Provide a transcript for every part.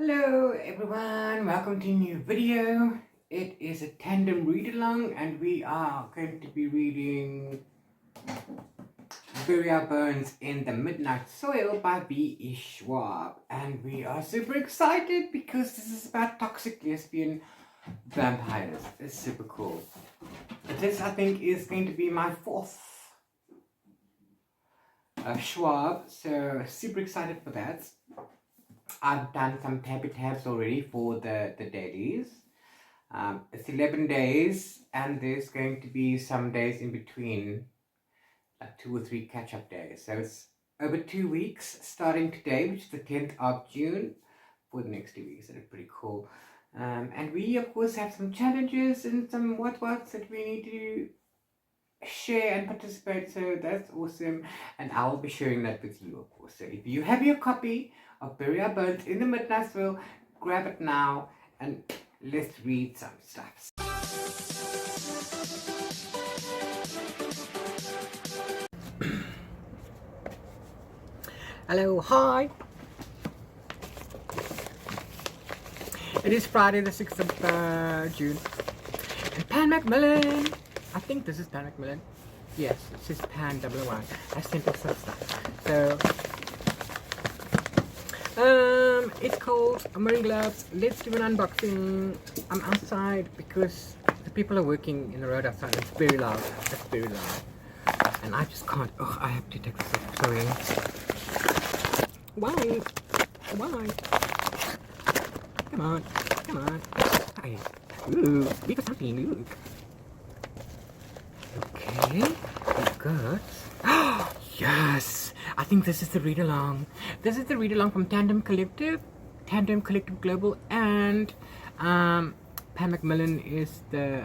Hello everyone, welcome to a new video. It is a tandem read-along and we are going to be reading Burial Bones in the Midnight Soil by V.E. Schwab. And we are super excited because this is about toxic lesbian vampires. It's super cool. This I think is going to be my fourth Schwab, so super excited for that. I've done some tabs already for the dailies. It's 11 days and there's going to be some days in between, like 2 or 3 catch-up days. So it's over 2 weeks starting today, which is the 10th of June, for the next 2 weeks. That's pretty cool. And we of course have some challenges and some what's that we need to share and participate, so that's awesome, and I'll be sharing that with you of course. So if you have your copy of Burial Bones in the Midnight Soil, grab it now and let's read some stuff. Hello, hi. It is Friday the 6th of June, and Pan Macmillan, I think this is Pan Macmillan. Yes, it says Pan 001. I sent us some stuff. So, it's called Marine Gloves. Let's do an unboxing. I'm outside because the people are working in the road outside. It's very loud. It's very loud. And I just can't. Oh, I have to take this off. Sorry. Why? Why? Come on. Come on. Hi. Ooh, we got something. Look. Okay, we've got, oh yes, I think this is the read-along. This is the read-along from Tandem Collective Global, and Pam Macmillan is the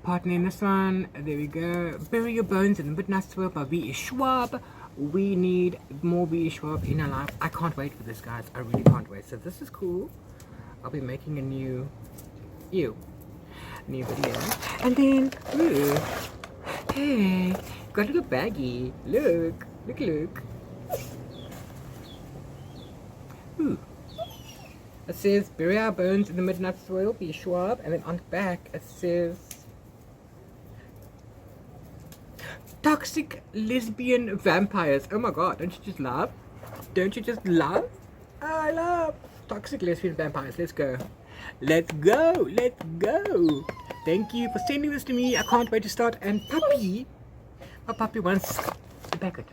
partner in this one. There we go. Bury Your Bones in the Midnight Soil by V.E. Schwab. We need more V.E. Schwab in our life. I can't wait for this, guys. I really can't wait. So this is cool. I'll be making a new video, and then ooh, hey, got a little baggie. Look. Ooh, it says Bury Our Bones in the Midnight Soil, V.E. Schwab, and then on the back it says toxic lesbian vampires. Oh my god, don't you just love? Don't you just love? I love toxic lesbian vampires. Let's go. Let's go. Let's go. Thank you for sending this to me. I can't wait to start. And puppy, my puppy wants the packet.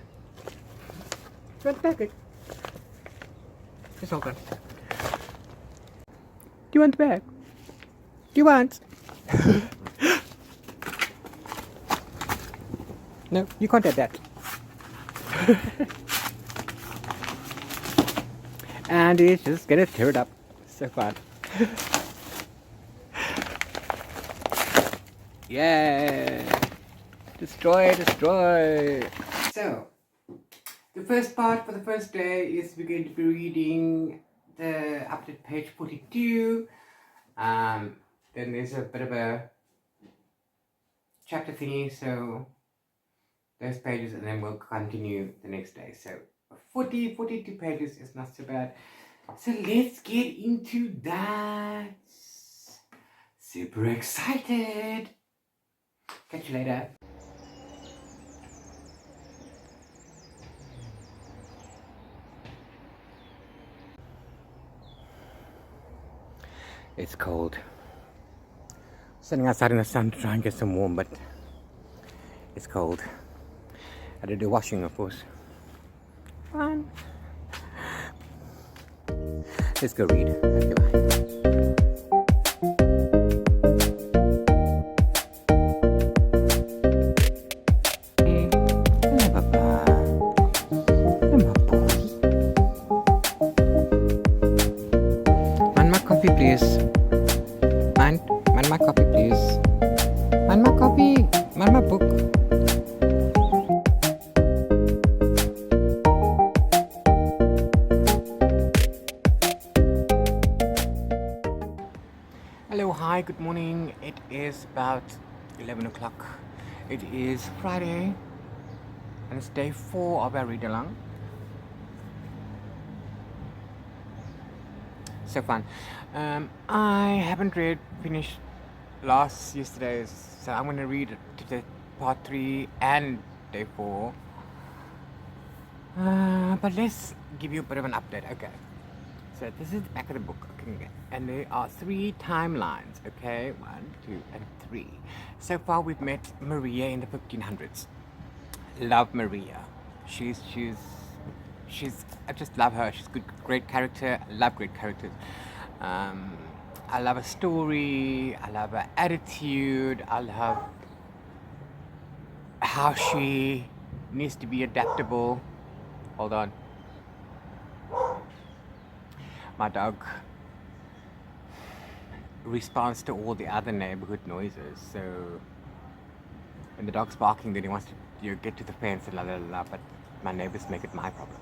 You want the packet? Just hold on. Do you want the bag? Do you want? No, you can't have that. And it's just gonna tear it up. So fun. Yeah, destroy. So the first part for the first day is we're going to be reading the up to page 42. Then there's a bit of a chapter thingy, so those pages, and then we'll continue the next day. So 42 pages is not so bad. So let's get into that. Super excited. Catch you later. It's cold. Sitting outside in the sun to try and get some warm, but it's cold. I had to do washing, of course. Fun. Let's go read. Okay, bye. Please. Man my copy, please. Man my copy. Man my book. Hello, hi, good morning. It is about 11 o'clock. It is Friday, and it's day 4 of our read-along. So fun. I haven't finished yesterday's, so I'm gonna read to the part 3 and day 4. But let's give you a bit of an update. Okay. So this is the back of the book, okay, and there are 3 timelines, okay, 1, 2, and 3. So far we've met Maria in the 1500s. Love Maria. She's, I just love her. She's good, great character. I love great characters. I love her story. I love her attitude. I love how she needs to be adaptable. Hold on. My dog responds to all the other neighborhood noises. So when the dog's barking, then he wants to get to the fence and la la la. But my neighbors make it my problem.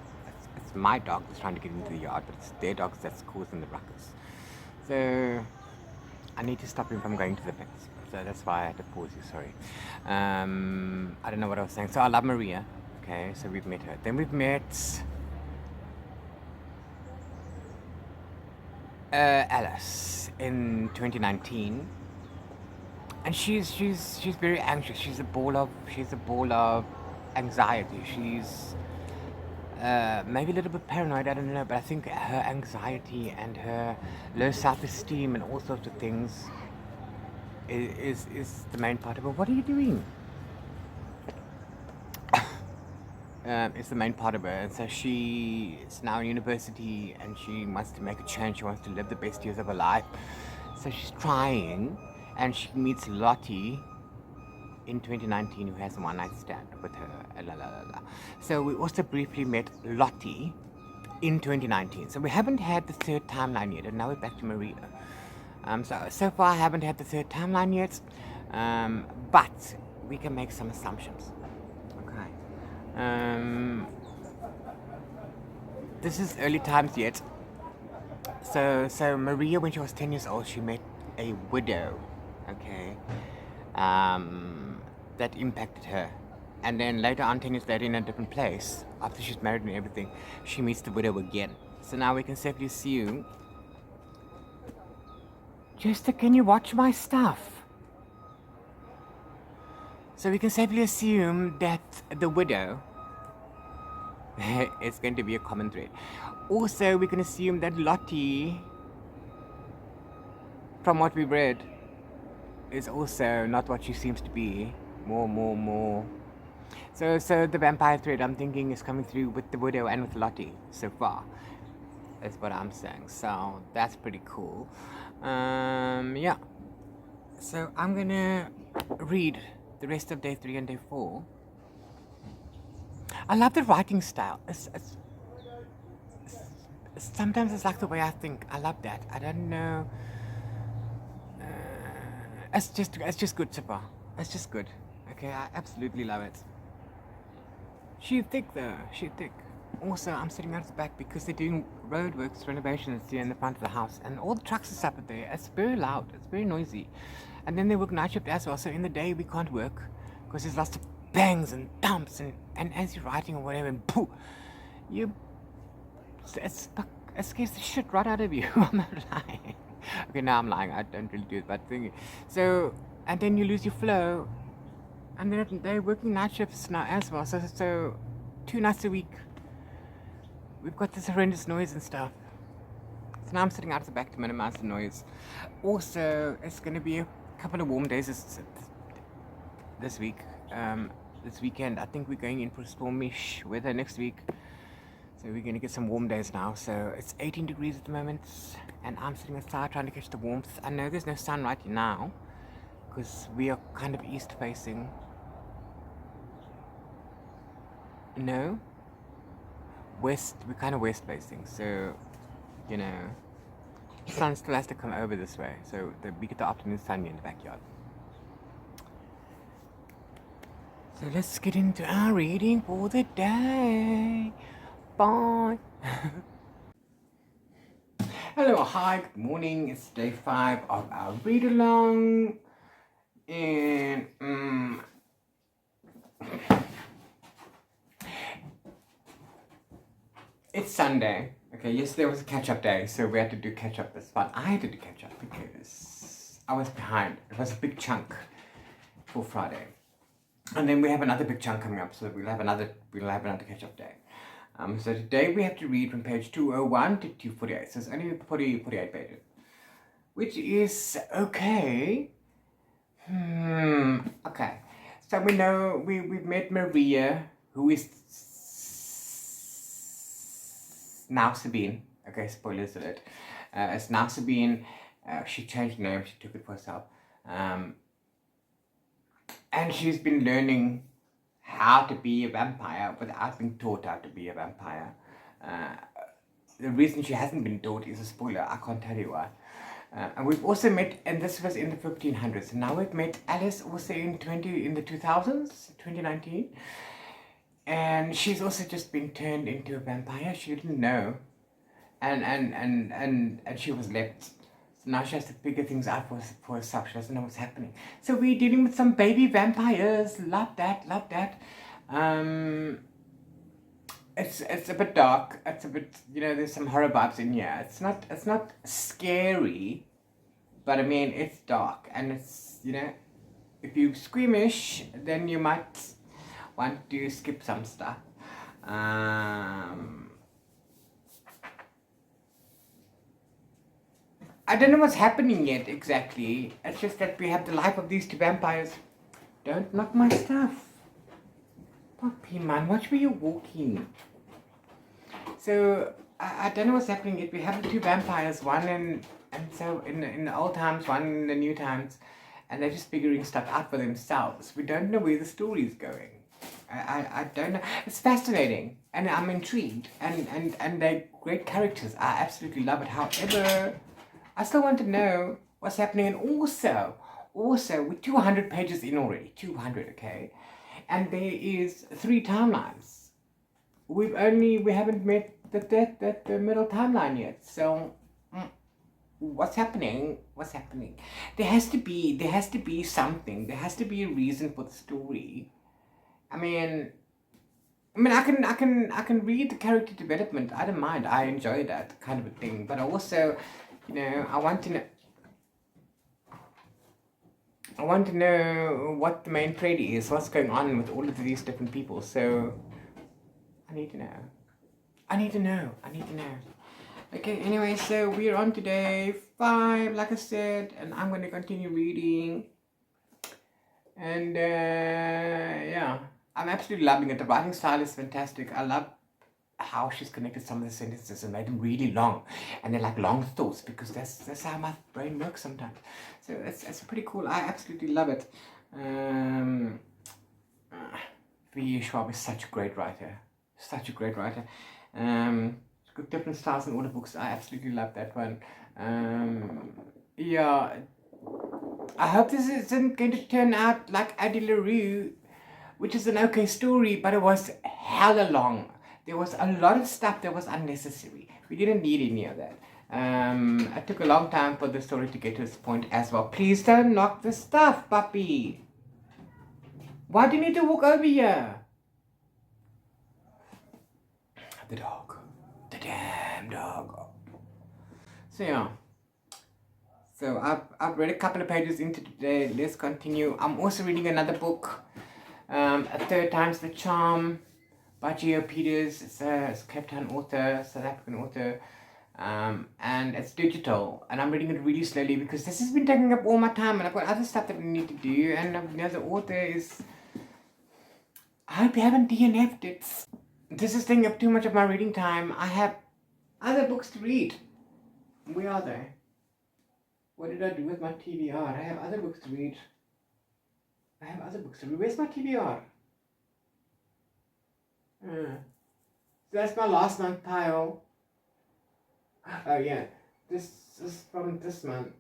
It's my dog that's trying to get into the yard, but it's their dogs that's causing the ruckus. So I need to stop him from going to the fence. So that's why I had to pause you. Sorry. I don't know what I was saying. So I love Maria. Okay, so we've met her. Then we've met Alice in 2019, and she's very anxious. She's a ball of anxiety. She's maybe a little bit paranoid, I don't know, but I think her anxiety and her low self-esteem and all sorts of things is the main part of it. What are you doing? It's the main part of her, and so she is now in university and she wants to make a change. She wants to live the best years of her life, so she's trying, and she meets Lottie in 2019 who has a one-night stand with her. So we also briefly met Lottie in 2019. So we haven't had the 3rd timeline yet, and now we're back to Maria. So far I haven't had the 3rd timeline yet, but we can make some assumptions. This is early times yet. So Maria, when she was 10 years old, she met a widow, okay, that impacted her. And then later on, 10 years later, in a different place, after she's married and everything, she meets the widow again. So now we can safely assume... Jester, can you watch my stuff? So we can safely assume that the widow is going to be a common thread. Also, we can assume that Lottie, from what we've read, is also not what she seems to be. More. So the vampire thread, I'm thinking, is coming through with the widow and with Lottie so far. That's what I'm saying. So that's pretty cool. Yeah. So I'm gonna read the rest of day 3 and day 4. I love the writing style. Sometimes it's like the way I think. I love that. I don't know. It's just good so far. It's just good. Okay, I absolutely love it. She's thick though. She's thick. Also, I'm sitting out the back because they're doing roadworks, renovations here in the front of the house, and all the trucks are stuff up there. It's very loud. It's very noisy. And then they work night shift as well, so in the day we can't work because there's lots of bangs and thumps, and as you're writing or whatever, and pooh, it scares the shit right out of you. I'm not lying. Okay, now I'm lying. I don't really do it, but thinking. So, and then you lose your flow, and then they're working night shifts now as well. So 2 nights a week, we've got this horrendous noise and stuff. So now I'm sitting out at the back to minimize the noise. Also, it's going to be a couple of warm days this week. This weekend, I think we're going in for stormish weather next week. So we're going to get some warm days now. So it's 18 degrees at the moment, and I'm sitting outside trying to catch the warmth. I know there's no sun right now because we are kind of east facing. No, west. We're kind of west facing. So, you know, the sun still has to come over this way. So we get the afternoon sun in the backyard. So let's get into our reading for the day. Bye. Hello, hi, good morning. It's day 5 of our read-along. And It's Sunday. Okay, yesterday was a catch-up day, so we had to do catch-up this one. I had to do catch-up because I was behind. It was a big chunk for Friday. And then we have another big chunk coming up, so we'll have another catch-up day. So today we have to read from page 201 to 248. So it's only 48 pages, which is okay. Okay. So we know we've met Maria, who is now Sabine. Okay, spoilers alert. It's now Sabine. She changed name. She took it for herself. And she's been learning how to be a vampire without being taught how to be a vampire. The reason she hasn't been taught is a spoiler. I can't tell you why. And we've also met, and this was in the 1500s. And now we've met Alice also in the 2000s, 2019. And she's also just been turned into a vampire. She didn't know. And she was left. So now she has to figure things out for herself. She doesn't know what's happening. So we're dealing with some baby vampires. Love that. It's a bit dark. It's a bit, there's some horror vibes in here. It's not scary, but I mean, it's dark. And it's, if you're squeamish, then you might want to skip some stuff. I don't know what's happening yet exactly. It's just that we have the life of these two vampires. Don't knock my stuff. Puppy man, watch where you're walking. So I don't know what's happening yet. We have the two vampires, one in the old times, one in the new times, and they're just figuring stuff out for themselves. We don't know where the story's going. I don't know. It's fascinating, and I'm intrigued, and they're great characters. I absolutely love it. However, I still want to know what's happening, and also we're 200 pages in already. 200, okay, and there is 3 timelines. We haven't met the middle timeline yet. So what's happening? There has to be something. There has to be a reason for the story. I mean, I can read the character development. I don't mind. I enjoy that kind of a thing. But also, I want to know what the main thread is. What's going on with all of these different people? So I need to know. Okay. Anyway, so we're on to day 5, like I said, and I'm going to continue reading. And yeah. I'm absolutely loving it. The writing style is fantastic. I love how she's connected some of the sentences and made them really long. And they're like long thoughts, because that's how my brain works sometimes. So it's pretty cool. I absolutely love it. Schwab is such a great writer. Got different styles in all the books. I absolutely love that one. Yeah. I hope this isn't going to turn out like Addie LaRue, which is an okay story, but it was hella long. There was a lot of stuff that was unnecessary. We didn't need any of that. It took a long time for the story to get to this point as well. Please don't knock the stuff, puppy. Why do you need to walk over here? The dog. The damn dog. So yeah. So I've read a couple of pages into today. Let's continue. I'm also reading another book. A Third Time's the Charm by Geo Peters. It's a Cape Town author, South African author, and it's digital. And I'm reading it really slowly because this has been taking up all my time, and I've got other stuff that I need to do. And the author is. I hope you haven't DNF'd it. This is taking up too much of my reading time. I have other books to read. Where are they? What did I do with my TBR? I have other books to read. Where's my TBR? So that's my last month pile. Oh yeah, this is from this month.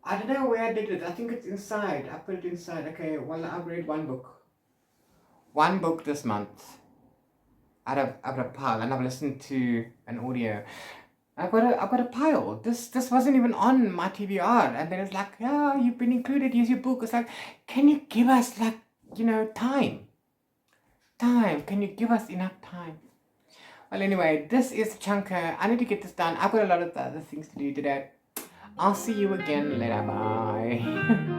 I don't know where I did it. I think it's inside. I put it inside. Okay, well, I've read one book. One book this month. Out of a pile, and I've listened to an audio. I've got a pile. This wasn't even on my TBR, and then it's like, yeah, you've been included. Here's your book. It's like, can you give us time? Can you give us enough time? Well, anyway, this is Chunker. I need to get this done. I've got a lot of other things to do today. I'll see you again later. Bye.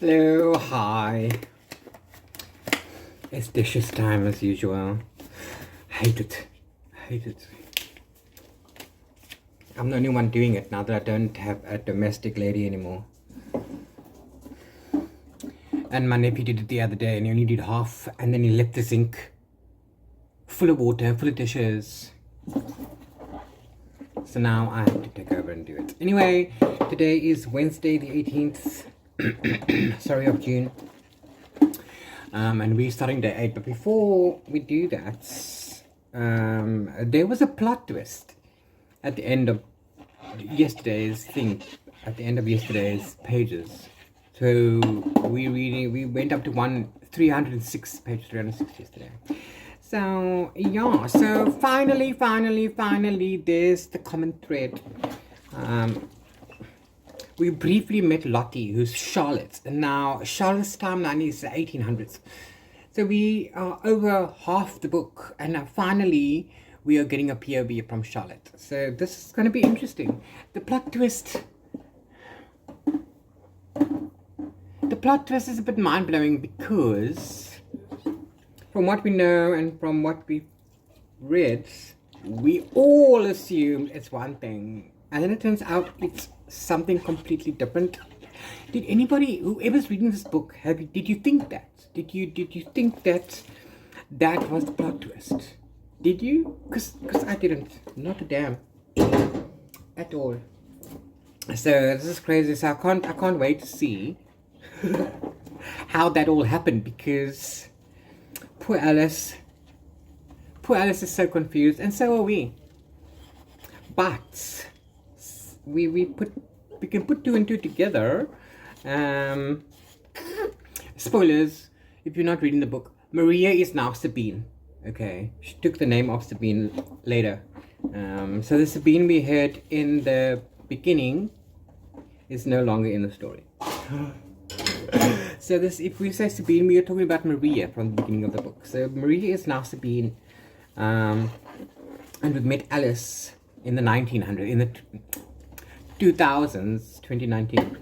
Hello, hi. It's dishes time as usual. Hate it. I'm the only one doing it now that I don't have a domestic lady anymore. And my nephew did it the other day and he only did half, and then he left the sink full of water, full of dishes. So now I have to take over and do it. Anyway, today is Wednesday the 18th. Sorry, of June. And we're starting day 8. But before we do that, there was a plot twist at the end of yesterday's thing, at the end of yesterday's pages. So we went up to 306, page 306 yesterday. So yeah, so finally there's the common thread. We briefly met Lottie, who's Charlotte, and now Charlotte's timeline is the 1800s. So we are over half the book, and now finally we are getting a POV from Charlotte. So this is going to be interesting. The plot twist is a bit mind-blowing because from what we know and from what we've read, we all assumed it's one thing, and then it turns out it's something completely different. Did anybody, whoever's reading this book, did you think that? Did you think that was the plot twist? Did you? Because I didn't. Not a damn. At all. So this is crazy. So I can't wait to see how that all happened, because poor Alice is so confused, and so are we. But we can put 2 and 2 together. Spoilers if you're not reading the book. Maria is now Sabine. Okay, she took the name of Sabine later. So the Sabine we heard in the beginning is no longer in the story. So this, if we say Sabine, we are talking about Maria from the beginning of the book. So Maria is now Sabine, and we met Alice in the 1900s, in the 2000s, 2019,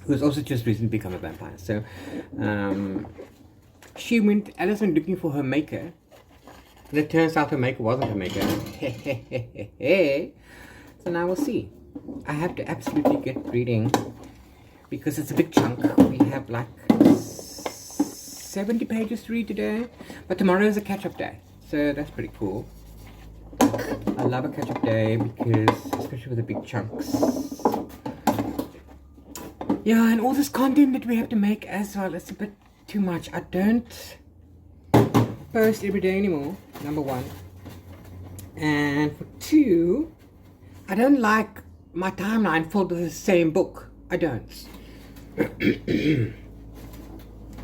who's also just recently become a vampire. So Alice went looking for her maker, and it turns out her maker wasn't her maker. So now we'll see. I have to absolutely get reading because it's a big chunk. We have like 70 pages to read today, but tomorrow is a catch-up day, so that's pretty cool. I love a catch-up day because, especially with the big chunks. Yeah, and all this content that we have to make as well, it's a bit too much. I don't post every day anymore, number 1. And for 2, I don't like my timeline filled with the same book. I don't.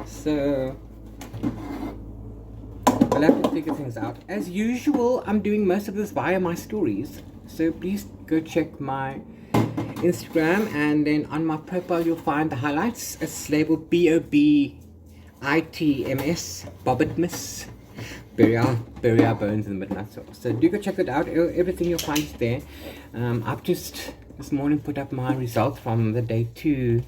So I'll have to figure things out. As usual, I'm doing most of this via my stories, so please go check my Instagram, and then on my profile you'll find the highlights. It's labeled BOBITMS, Bobbitmas. Bury our bones in the midnight sauce. So do go check that out. Everything you'll find is there. I've just this morning put up my results from the day 2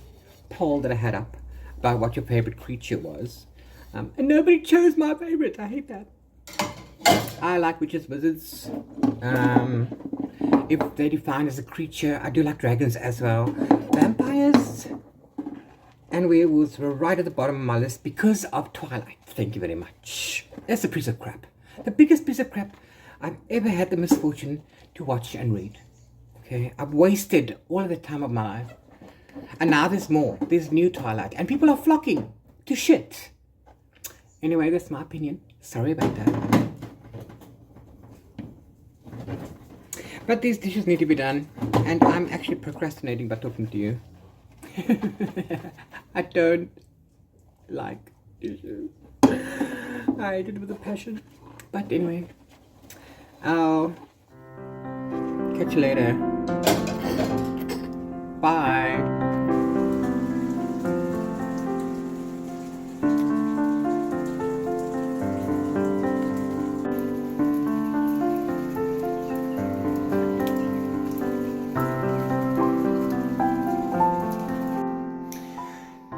poll that I had up about what your favorite creature was. And nobody chose my favorite. I hate that. I like witches, wizards. If they define as a creature, I do like dragons as well. Vampires and werewolves were right at the bottom of my list because of Twilight. Thank you very much. That's a piece of crap. The biggest piece of crap I've ever had the misfortune to watch and read. Okay, I've wasted all of the time of my life. And now there's more. There's new Twilight. And people are flocking to shit. Anyway, that's my opinion. Sorry about that. But these dishes need to be done, and I'm actually procrastinating by talking to you. I don't like dishes. I did it with a passion. But anyway, I'll catch you later. Bye.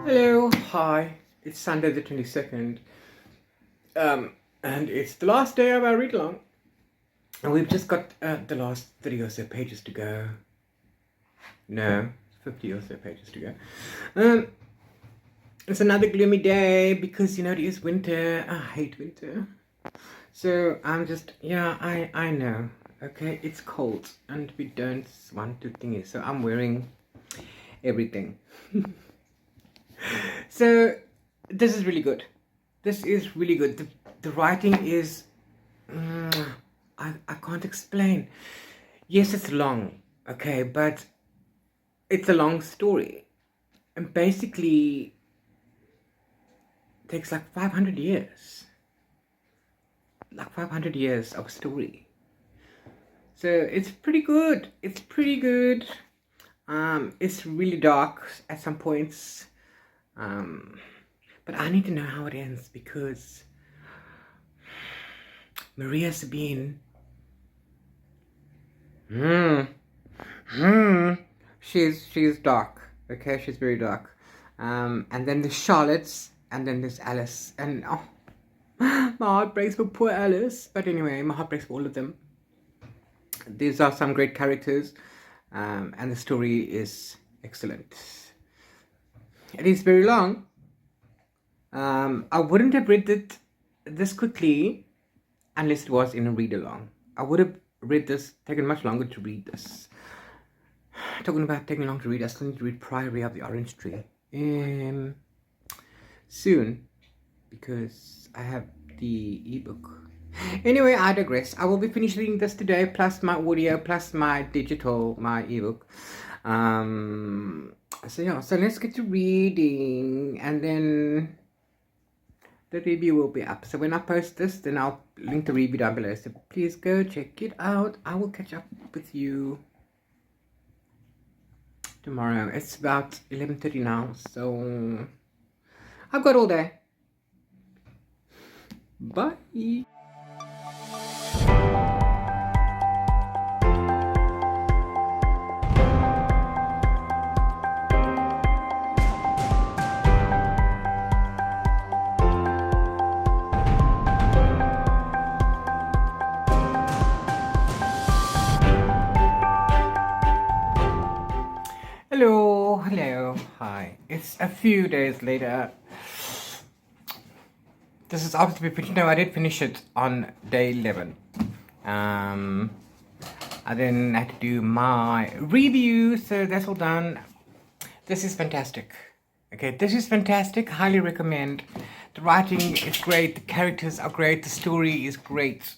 Hello, hi. It's Sunday the 22nd. And it's the last day of our read-along. And we've just got the last 30 or so pages to go. No, 50 or so pages to go. It's another gloomy day because, you know, it is winter. I hate winter. So I'm just, yeah, I know. Okay, it's cold and we don't want to thingy. So I'm wearing everything. So this is really good. This is really good. The writing is, I can't explain. Yes, it's long, okay, but it's a long story. And basically, it takes like 500 years. Like 500 years of story. So it's pretty good. It's pretty good. It's really dark at some points. But I need to know how it ends because Maria Sabine, she's dark. Okay, she's very dark. And then there's Charlotte's, and then there's Alice, and oh, my heart breaks for poor Alice. But anyway, my heart breaks for all of them. These are some great characters, and the story is excellent. It is very long. I wouldn't have read it this quickly unless it was in a read-along. I would have read this, taken much longer to read this. Talking about taking long to read, I still need to read Priory of the Orange Tree soon because I have the ebook. Anyway, I digress. I will be finishing this today, plus my audio, plus my digital, my ebook. So yeah, so let's get to reading, and then the review will be up. So when I post this, then I'll link the review down below. So please go check it out. I will catch up with you tomorrow. It's about 11:30 now, so I've got all day. Bye. Hello, hi. It's a few days later. This is obviously finished. No, I did finish it on day 11. I then had to do my review, so that's all done. This is fantastic. Okay, this is fantastic. Highly recommend. The writing is great. The characters are great. The story is great.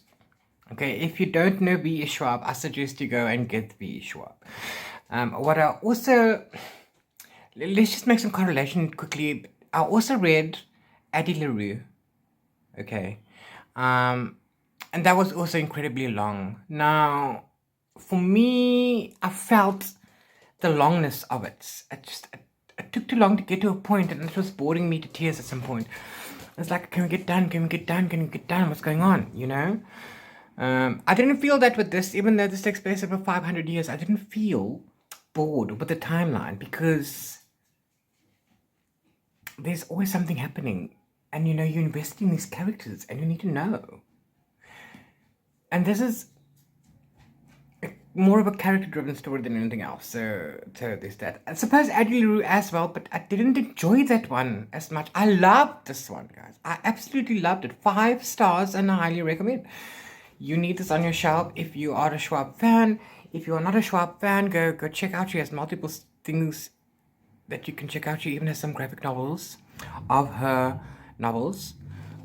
Okay, if you don't know V.E. Schwab, I suggest you go and get V.E. Schwab. What I also, let's just make some correlation quickly. I also read Addie LaRue. Okay, and that was also incredibly long. Now, for me, I felt the longness of it. It took too long to get to a point, and it was boring me to tears at some point. It's like, can we get done? Can we get done? Can we get done? What's going on? You know? I didn't feel that with this, even though this takes place over 500 years. I didn't feel bored with the timeline because there's always something happening, and you know, you're investing in these characters and you need to know. And this is more of a character-driven story than anything else. So there's that. I suppose Addie LaRue as well, but I didn't enjoy that one as much. I loved this one, guys. I absolutely loved it. 5 stars, and I highly recommend. You need this on your shelf if you are a Schwab fan. If you are not a Schwab fan, go check out. She has multiple things that you can check out. She even has some graphic novels of her novels.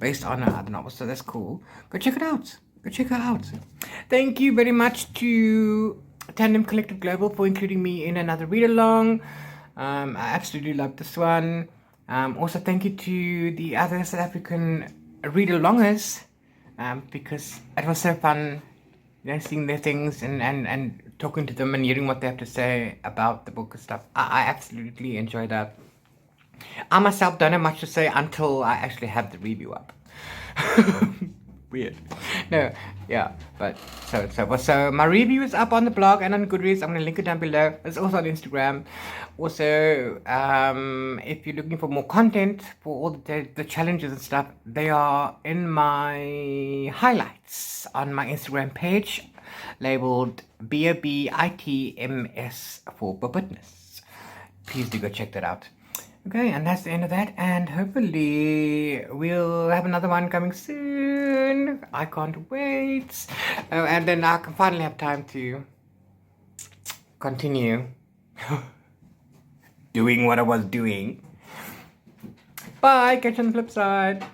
based on another novel, so that's cool. Go check it out. Go check her out. Thank you very much to Tandem Collective Global for including me in another read-along. I absolutely love this one. Also, thank you to the other South African read-alongers, because it was so fun, seeing their things and talking to them and hearing what they have to say about the book and stuff. I absolutely enjoy that. I myself don't have much to say until I actually have the review up. Weird. No, yeah, but so my review is up on the blog and on Goodreads. I'm gonna link it down below. It's also on Instagram. Also, if you're looking for more content for all the challenges and stuff, they are in my highlights on my Instagram page, labeled BOBITMS for Bubbitness. Please do go check that out. Okay, and that's the end of that, and hopefully we'll have another one coming soon. I can't wait. And then I can finally have time to continue doing what I was doing. Bye, catch you on the flip side.